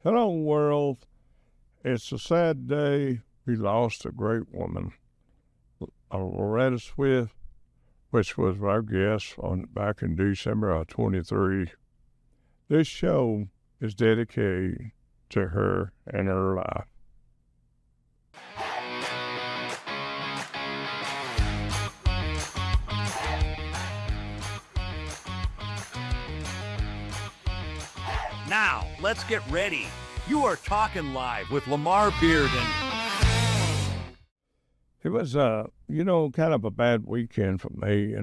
Hello, world. It's a sad day. We lost a great woman, Loretta Swit, which was our guest back in December of 23. This show is dedicated to her and her life. Now, let's get ready. You are Talkin Live with Lamar Bearden. It was, kind of a bad weekend for me.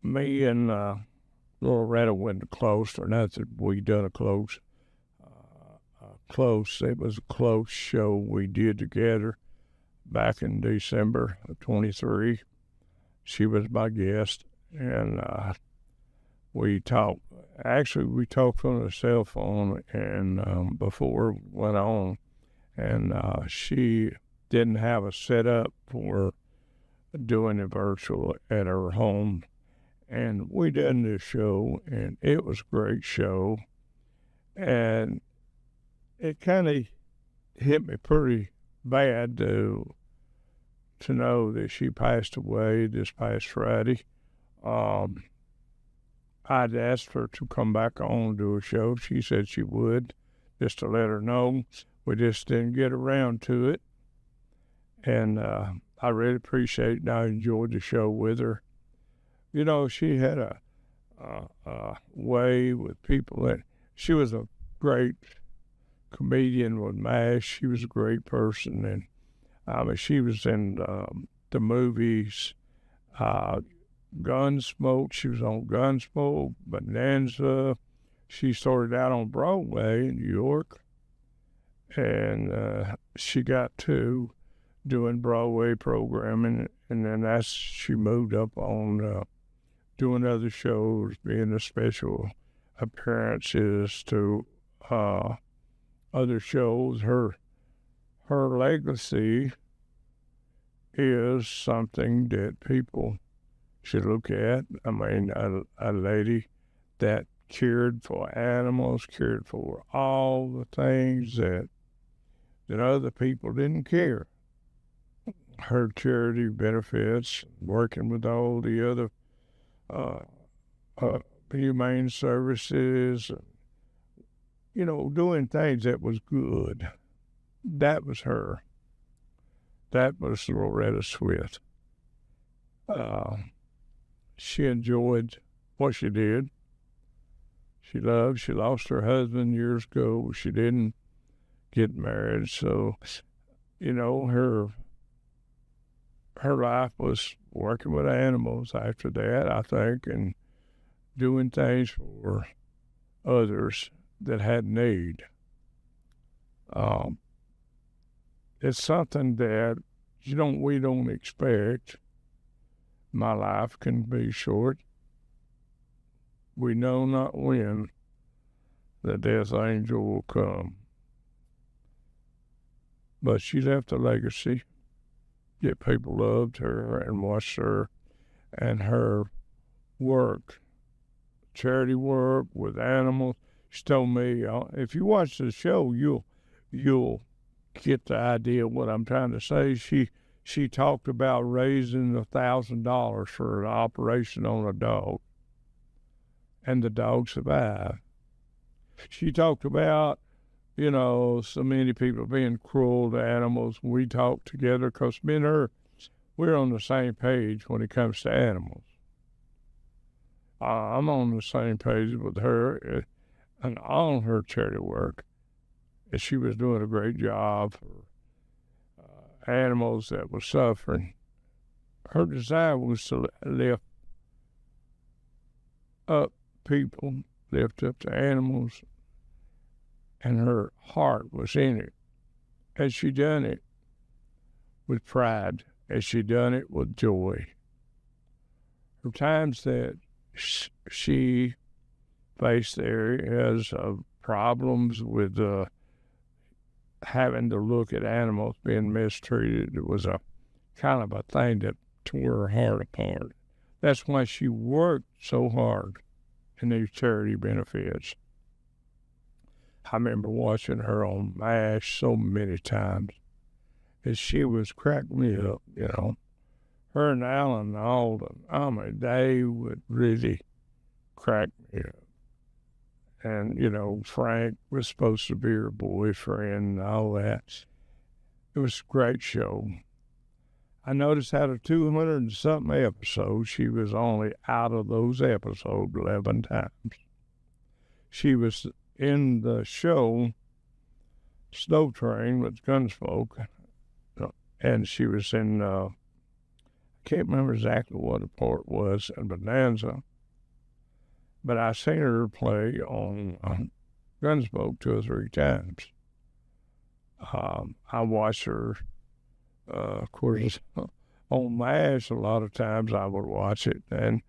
Me and Loretta went close, or not that we done a close. It was a close show we did together back in December of 23. She was my guest, and we talked. Actually, we talked on the cell phone, and before we went on, and she didn't have a setup for doing it virtual at her home. And we did this show, and it was a great show. And it kind of hit me pretty bad to know that she passed away this past Friday. I'd asked her to come back on and do a show. She said she would, just to let her know. We just didn't get around to it. And I really appreciate it, and I enjoyed the show with her. You know, she had a way with people that she was a great comedian with MASH. She was a great person, and she was in the movies. Gunsmoke. She was on Gunsmoke, Bonanza. She started out on Broadway in New York, and she got to doing Broadway programming, and then she moved up on doing other shows, being a special appearances to other shows. Her legacy is something that people should look at. I mean, a lady that cared for animals, cared for all the things that other people didn't care. Her charity benefits, working with all the other humane services, doing things that was good. That was her. That was Loretta Swit. She enjoyed what she did. She lost her husband years ago. She didn't get married. So, her life was working with animals after that, I think, and doing things for others that had need. It's something that we don't expect. My life can be short. We know not when the death angel will come. But she left a legacy that people loved her and watched her, and her work, charity work with animals. She told me, if you watch the show, you'll get the idea of what I'm trying to say. She talked about raising $1,000 for an operation on a dog, and the dog survived. She talked about, so many people being cruel to animals. We talked together because me and her, we're on the same page when it comes to animals. I'm on the same page with her and all her charity work. And she was doing a great job for animals that were suffering. Her desire was to lift up people, lift up the animals, and her heart was in it. And she done it with pride, and she done it with joy. There were times that she faced areas of problems with having to look at animals being mistreated. It was a kind of a thing that tore her heart apart. That's why she worked so hard in these charity benefits. I remember watching her on MASH so many times. And she was cracking me up, you know. Her and Alan Alden, I mean, they would really crack me up. And, you know, Frank was supposed to be her boyfriend and all that. It was a great show. I noticed out of 200 and something episodes, she was only out of those episodes 11 times. She was in the show Snow Train with Gunsmoke, and she was in, I can't remember exactly what the part was, in Bonanza, but I seen her play on Gunsmoke 2 or 3 times. I watched her, of course, on MASH. A lot of times I would watch it, and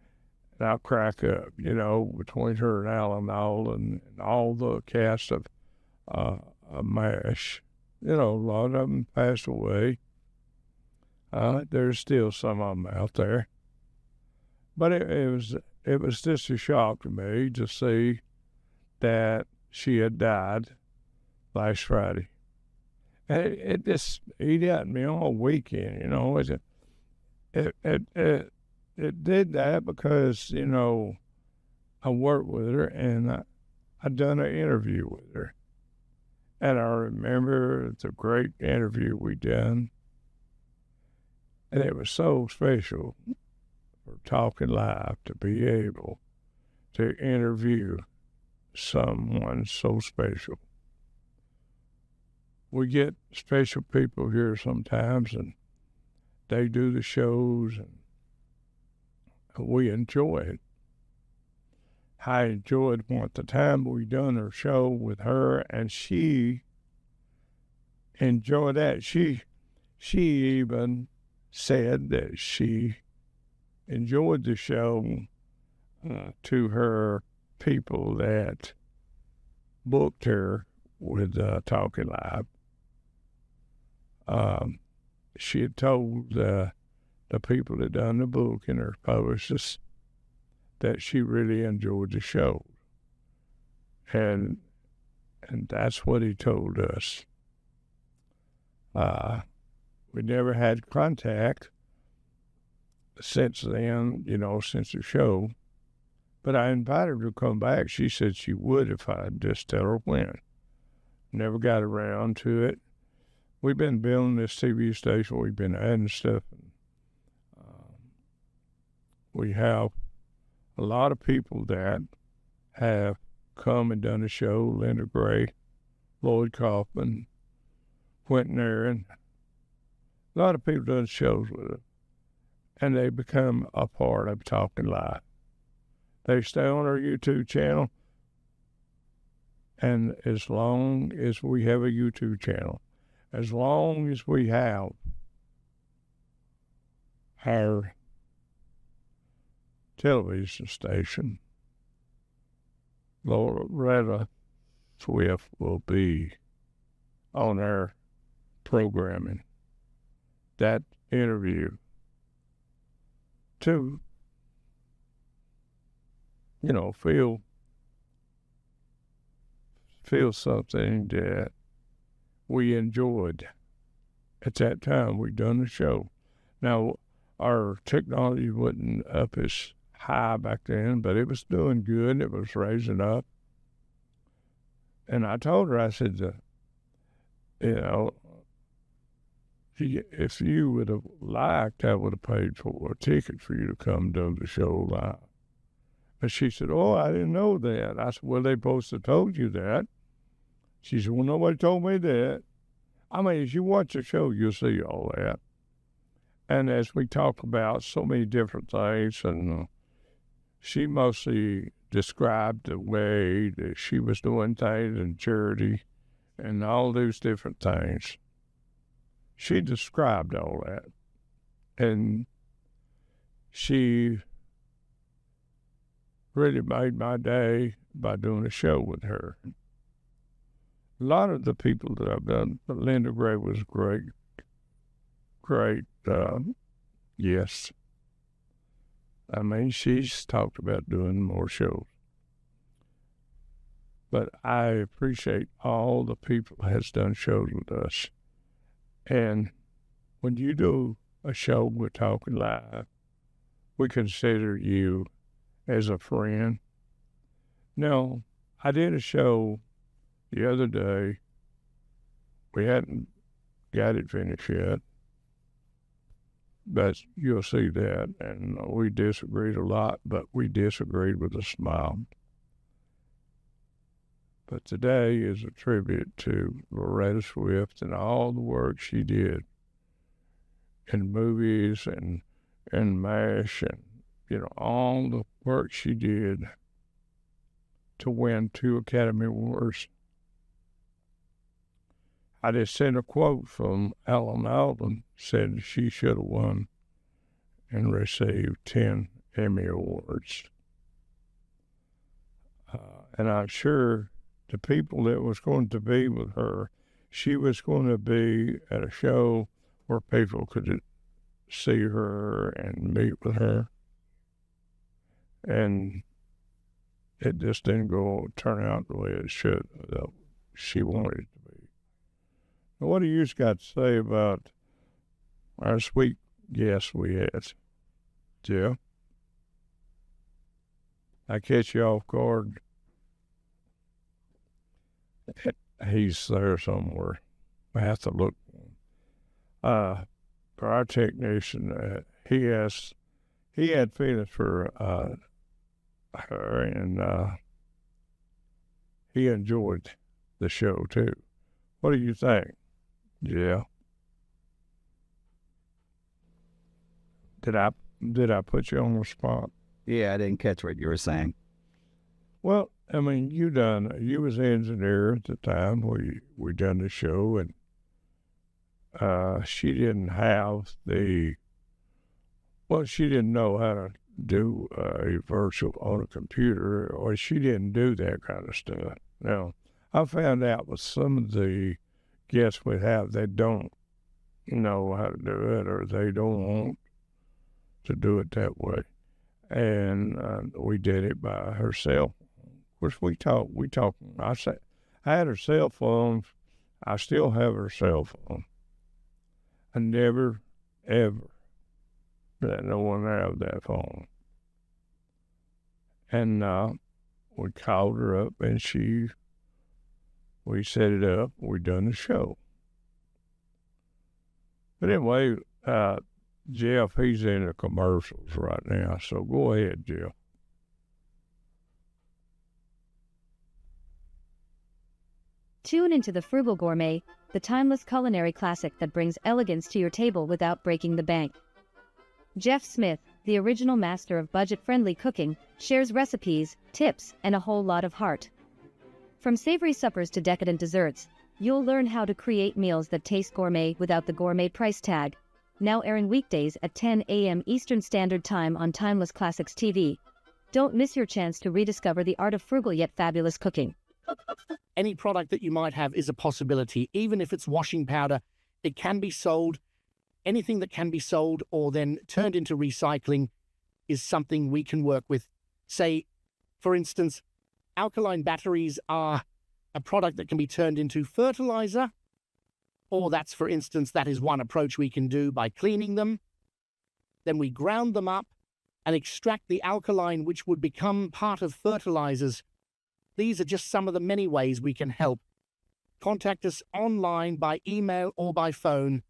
I'll crack up, you know, between her and Alan Alden and all the cast of MASH. You know, a lot of them passed away. There's still some of them out there. But it was just a shock to me to see that she had died last Friday. And it just ate at me all weekend, you know. It did that because, you know, I worked with her and I done an interview with her. And I remember the great interview we done. And it was so special for Talkin Live to be able to interview someone so special. We get special people here sometimes, and they do the shows, and we enjoy it. I enjoyed the time we done her show with her, and she enjoyed that. She even said that she enjoyed the show to her people that booked her with Talkin Live. She had told the people that done the book and her publicists that she really enjoyed the show. And that's what he told us. We never had contact since then, you know, since the show. But I invited her to come back. She said she would if I'd just tell her when. Never got around to it. We've been building this TV station. We've been adding stuff. We have a lot of people that have come and done the show. Linda Gray, Lloyd Kaufman, Quentin Aaron. A lot of people done shows with it. And they become a part of Talkin Live. They stay on our YouTube channel. And as long as we have a YouTube channel, as long as we have our television station, Loretta Swit will be on our programming. That interview to, you know, feel something that we enjoyed at that time we done the show. Now, our technology wasn't up as high back then, but it was doing good. It was raising up. And I told her, I said, you know, if you would have liked, I would have paid for a ticket for you to come do the show live. And she said, oh, I didn't know that. I said, well, they supposed to have told you that. She said, well, nobody told me that. I mean, as you watch the show, you'll see all that. And as we talk about so many different things, and she mostly described the way that she was doing things in charity and all those different things. She described all that. And she really made my day by doing a show with her. A lot of the people that I've done, Linda Gray was great, yes. I mean, she's talked about doing more shows. But I appreciate all the people that has done shows with us. And when you do a show with Talkin Live, we consider you as a friend. Now, I did a show the other day. We hadn't got it finished yet, but you'll see that. And we disagreed a lot, but we disagreed with a smile. But today is a tribute to Loretta Swit and all the work she did in movies and MASH and, all the work she did to win 2 Academy Awards. I just sent a quote from Alan Alden, said she should have won and received 10 Emmy Awards. And I'm sure the people that was going to be with her, she was going to be at a show where people could see her and meet with her. And it just didn't turn out the way it should, that she wanted it to be. Now, what do you got to say about our sweet guest we had? Jeff? I catch you off guard. He's there somewhere. I have to look for him. For our technician, he had feelings for her, and he enjoyed the show too. What do you think? Yeah. Did I put you on the spot? Yeah, I didn't catch what you were saying. Well, I mean, you was the engineer at the time we done the show, and she didn't have she didn't know how to do a virtual on a computer, or she didn't do that kind of stuff. Now, I found out with some of the guests we have, they don't know how to do it, or they don't want to do it that way. And we did it by herself. Of course, we talk. I had her cell phone. I still have her cell phone. I never, ever let no one have that phone. And we called her up, and we set it up. We done the show. But anyway, Jeff, he's in the commercials right now. So go ahead, Jeff. Tune into The Frugal Gourmet, the timeless culinary classic that brings elegance to your table without breaking the bank. Jeff Smith, the original master of budget-friendly cooking, shares recipes, tips, and a whole lot of heart. From savory suppers to decadent desserts, you'll learn how to create meals that taste gourmet without the gourmet price tag. Now airing weekdays at 10 a.m. Eastern Standard Time on Timeless Classics TV. Don't miss your chance to rediscover the art of frugal yet fabulous cooking. Any product that you might have is a possibility. Even if it's washing powder, it can be sold. Anything that can be sold or then turned into recycling is something we can work with. Say, for instance, alkaline batteries are a product that can be turned into fertilizer, or that is one approach we can do by cleaning them. Then we ground them up and extract the alkaline, which would become part of fertilizers. These are just some of the many ways we can help. Contact us online, by email, or by phone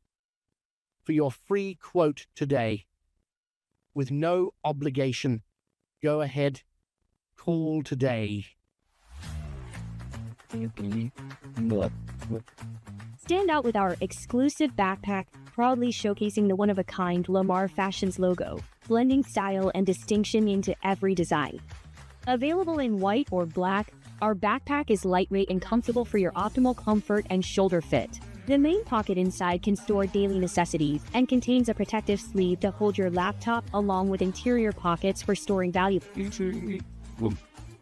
for your free quote today. With no obligation. Go ahead, call today. Stand out with our exclusive backpack, proudly showcasing the one-of-a-kind Lamar Fashions logo, blending style and distinction into every design. Available in white or black, our backpack is lightweight and comfortable for your optimal comfort and shoulder fit. The main pocket inside can store daily necessities and contains a protective sleeve to hold your laptop, along with interior pockets for storing valuables.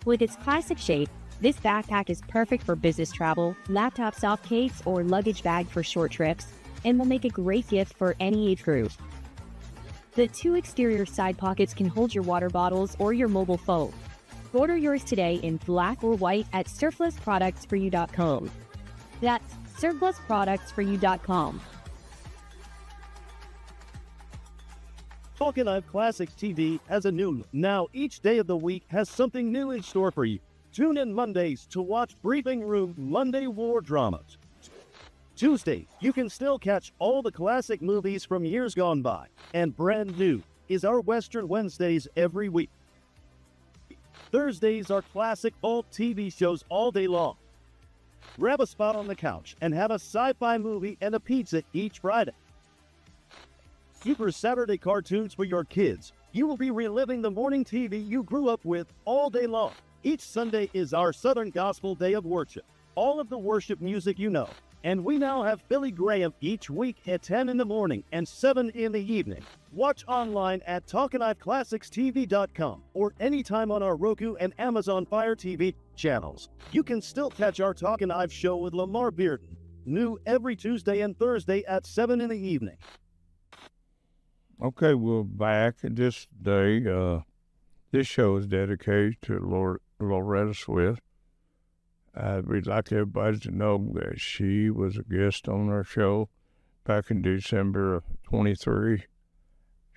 With its classic shape, this backpack is perfect for business travel, laptop soft case, or luggage bag for short trips, and will make a great gift for any age group. The 2 exterior side pockets can hold your water bottles or your mobile phone. Order yours today in black or white at surplusproductsforyou.com. That's surplusproductsforyou.com. Talkin Live Classics TV has a new look. Now, each day of the week has something new in store for you. Tune in Mondays to watch Briefing Room Monday War Dramas. Tuesdays, you can still catch all the classic movies from years gone by. And brand new is our Western Wednesdays every week. Thursdays are classic alt TV shows all day long. Grab a spot on the couch and have a sci-fi movie and a pizza each Friday. Super Saturday cartoons for your kids. You will be reliving the morning TV you grew up with all day long. Each Sunday is our Southern Gospel Day of Worship. All of the worship music you know. And we now have Billy Graham each week at 10 in the morning and 7 in the evening. Watch online at talkinliveclassicstv.com or anytime on our Roku and Amazon Fire TV channels. You can still catch our Talkin Live Show with Lamar Bearden, new every Tuesday and Thursday at 7 in the evening. Okay, we're back this day. This show is dedicated to Loretta Swit. We'd like everybody to know that she was a guest on our show back in December of 23,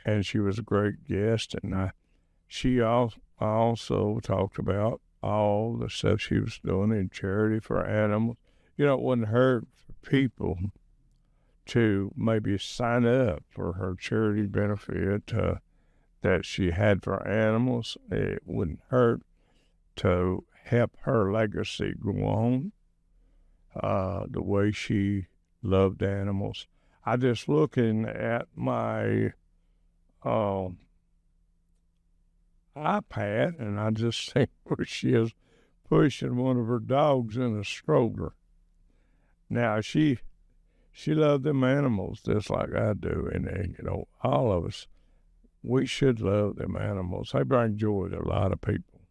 and she was a great guest. And she also talked about all the stuff she was doing in charity for animals. You know, it wouldn't hurt for people to maybe sign up for her charity benefit that she had for animals. It wouldn't hurt to help her legacy go on the way she loved animals. I just looking at my iPad, and I just see where she is pushing one of her dogs in a stroller. Now, she loved them animals just like I do, and you know, all of us, we should love them animals. They bring joy to a lot of people.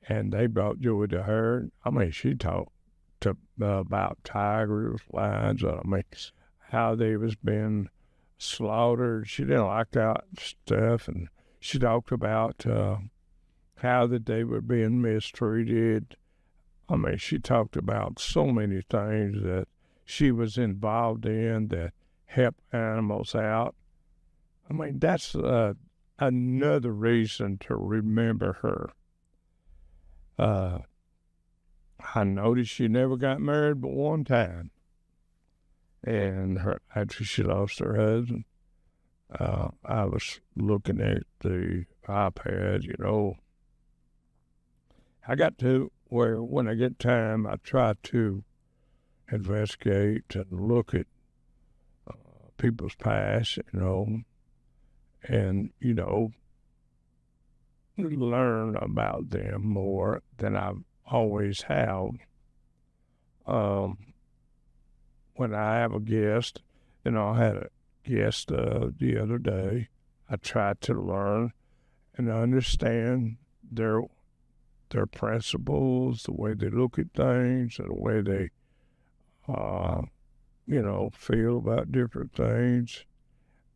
And they brought joy to her. I mean, she talked about tigers, lions, how they was being slaughtered. She didn't like that stuff. And she talked about how that they were being mistreated. I mean, she talked about so many things that she was involved in that help animals out. I mean, that's another reason to remember her. I noticed she never got married but one time. And after she lost her husband, I was looking at the iPad, you know. I got to where when I get time, I try to investigate and look at people's past, you know, and, you know, learn about them more than I've always have. When I have a guest, you know, I had a guest the other day, I tried to learn and understand their principles, the way they look at things, and the way they, you know, feel about different things.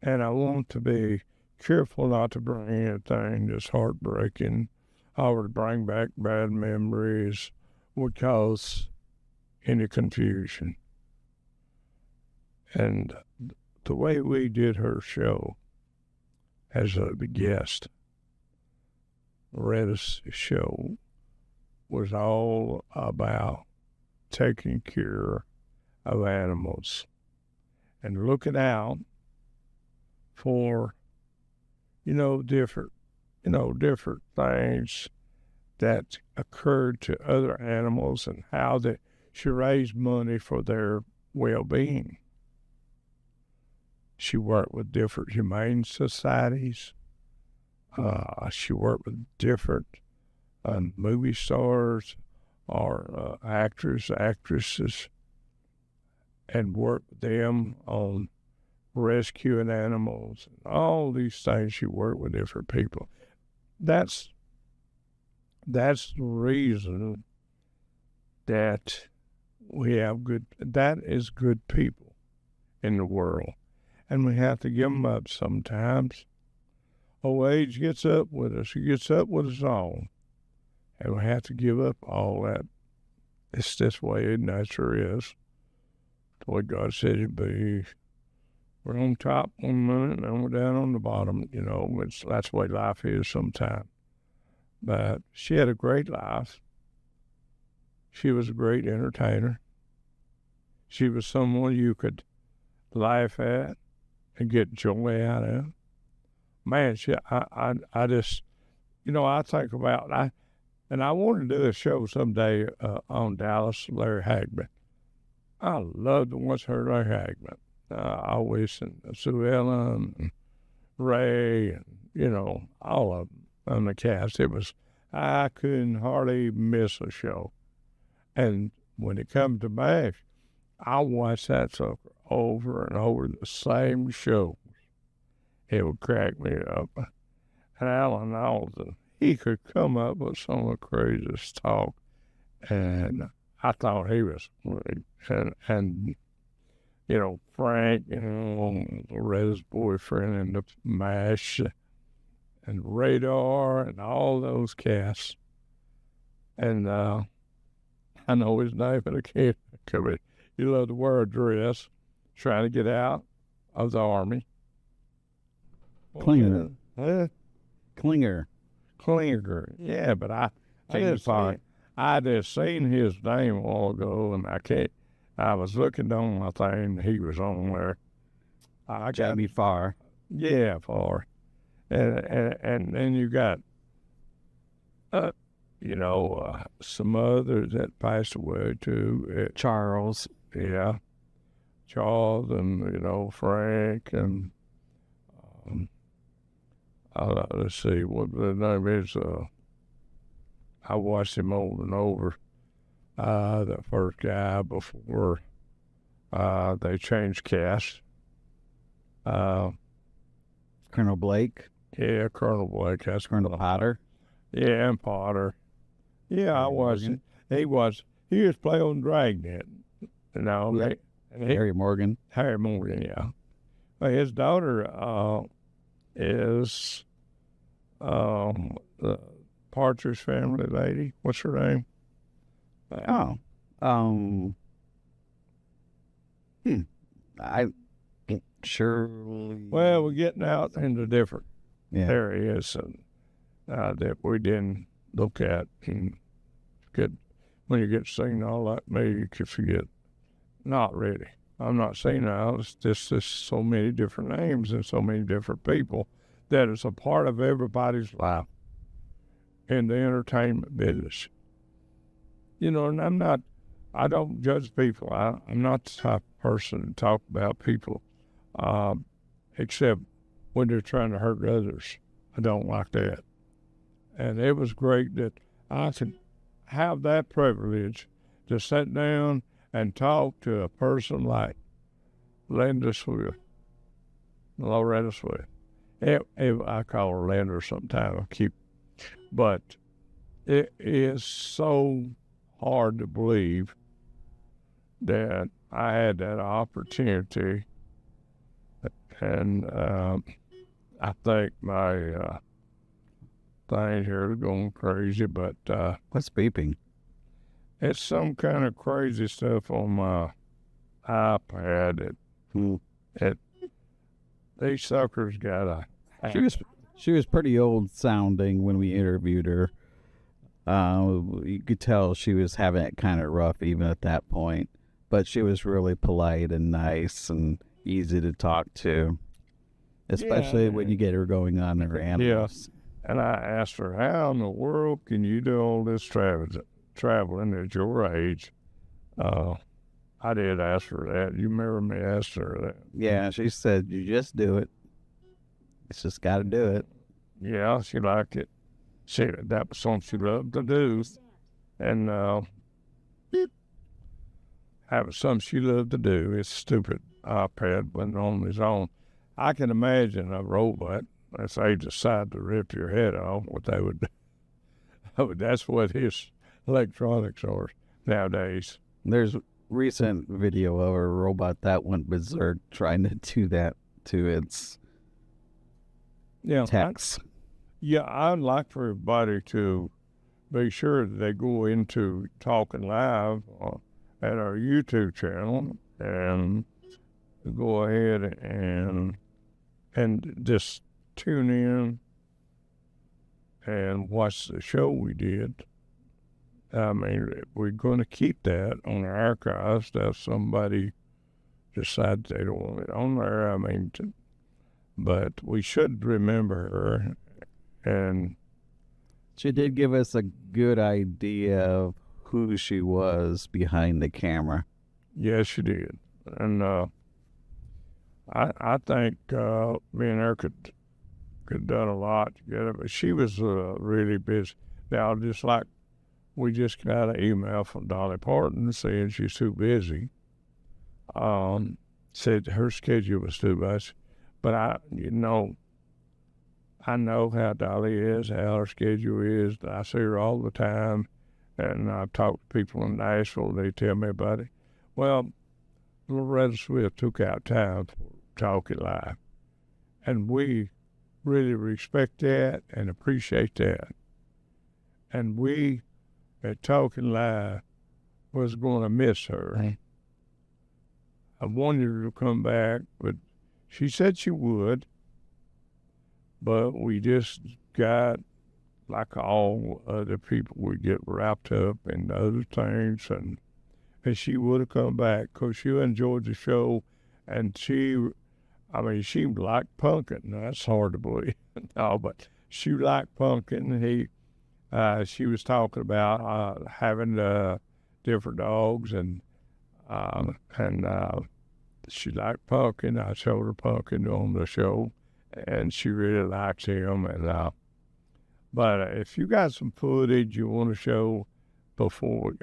And I want to be careful not to bring anything that's heartbreaking or to bring back bad memories would cause any confusion. And the way we did her show as the guest, Loretta's show, was all about taking care of animals and looking out for different things that occurred to other animals and how they should raise money for their well-being. She worked with different humane societies. She worked with different movie stars or actresses, and worked with them on rescuing animals, and all these things. She worked with different people. That's the reason that we have that is good people in the world. And we have to give them up sometimes. Old age gets up with us. It gets up with us all. and we have to give up all that. It's this way, and nature is. The way God said it'd be. We're on top one minute, and we're down on the bottom. You know, that's the way life is sometimes. But she had a great life. She was a great entertainer. She was someone you could laugh at and get joy out of. Man, I just, you know, I think about, I want to do a show someday on Dallas, Larry Hagman. I love to watch her, Larry Hagman. I always, and Sue Ellen, and Ray, and, you know, all of them on the cast. I couldn't hardly miss a show. And when it comes to MASH, I watched that sucker over and over, the same shows. It would crack me up. And Alan Alden, he could come up with some of the craziest talk. And I thought he was great. And you know, Frank, you know, Loretta's boyfriend, and the MASH, and Radar, and all those casts. And I know his name, but I can't think of it. He loved to wear a dress, trying to get out of the Army. Klinger. Klinger. Yeah, but I just seen his name a while ago, and I was looking on my thing, he was on there. Jamie Farr. Yeah, Farr. And then you got, you know, some others that passed away too. Charles. Yeah. Charles, and, you know, Frank, and let's see, what the name is. I watched him over and over. The first guy before they changed cast. Colonel Blake. Yeah, Colonel Blake. That's Colonel Potter. Yeah, and Potter. Yeah, I watched it. He was playing on Dragnet. You know, Harry Morgan. Harry Morgan, yeah. Well, his daughter is the Partridge Family lady. What's her name? I surely. Well, we're getting out into different areas that we didn't look at, and when you get senile like me, you can forget. Not really. I'm not senile. It's just so many different names and so many different people that it's a part of everybody's life in the entertainment business. You know, and I don't judge people. I'm not the type of person to talk about people, except when they're trying to hurt others. I don't like that. And it was great that I could have that privilege to sit down and talk to a person like Loretta Swit. I call her Linda sometimes. But it is so hard to believe that I had that opportunity, and I think my thing here is going crazy, but what's beeping? It's some kind of crazy stuff on my iPad. These suckers got She was pretty old sounding when we interviewed her. You could tell she was having it kind of rough even at that point, but she was really polite and nice and easy to talk to, especially when you get her going on her animals. Yeah, and I asked her, how in the world can you do all this traveling at your age? I did ask her that. You remember me asking her that? Yeah, she said, you just do it. It's just got to do it. Yeah, she liked it. That was something she loved to do. And having something she loved to do, it's stupid iPad wasn't on his own. I can imagine a robot, if they decide to rip your head off, what they would do. That's what his electronics are nowadays. There's recent video of a robot that went berserk trying to do that to its text. I'd like for everybody to be sure that they go into Talkin Live at our YouTube channel and go ahead and just tune in and watch the show we did. I mean, we're going to keep that on our archives. That somebody decides they don't want it on there. I mean, but we should remember her. And she did give us a good idea of who she was behind the camera. Yes, she did. And I think me and her could done a lot together, but she was really busy. Now, just like we just got an email from Dolly Parton saying she's too busy. Said her schedule was too much. But I know how Dolly is, how her schedule is. I see her all the time, and I talk to people in Nashville. They tell me about it. Well, Loretta Swit took out time for Talkin Live, and we really respect that and appreciate that. And we at Talkin Live was going to miss her. Right. I wanted her to come back, but she said she would. But we just got, like all other people, we get wrapped up in other things, and she would have come back because she enjoyed the show, and she liked Pumpkin. That's hard to believe. No, but she liked Pumpkin. She was talking about having different dogs, and she liked Pumpkin. I showed her Pumpkin on the show, and she really likes him. And but if you got some footage you want to show before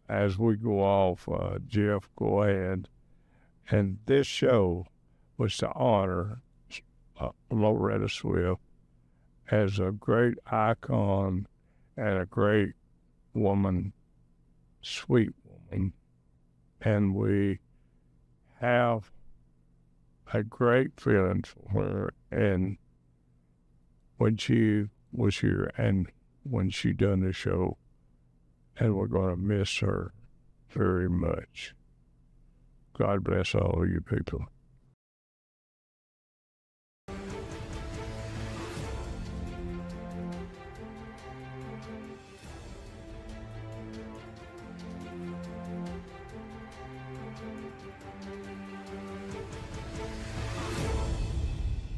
as we go off, Jeff, go ahead. And this show was to honor Loretta Swit as a great icon and a great woman, sweet woman. And we have a great feeling for her, and when she was here and when she done the show, and we're going to miss her very much. God bless all of you people.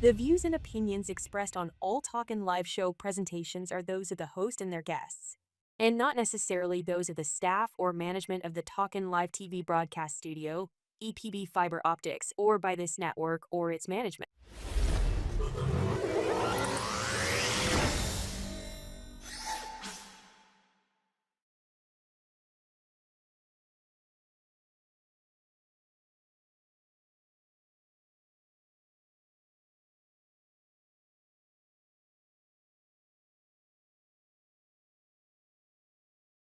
The views and opinions expressed on all Talkin Live Show presentations are those of the host and their guests, and not necessarily those of the staff or management of the Talkin Live TV broadcast studio, EPB Fiber Optics, or by this network or its management.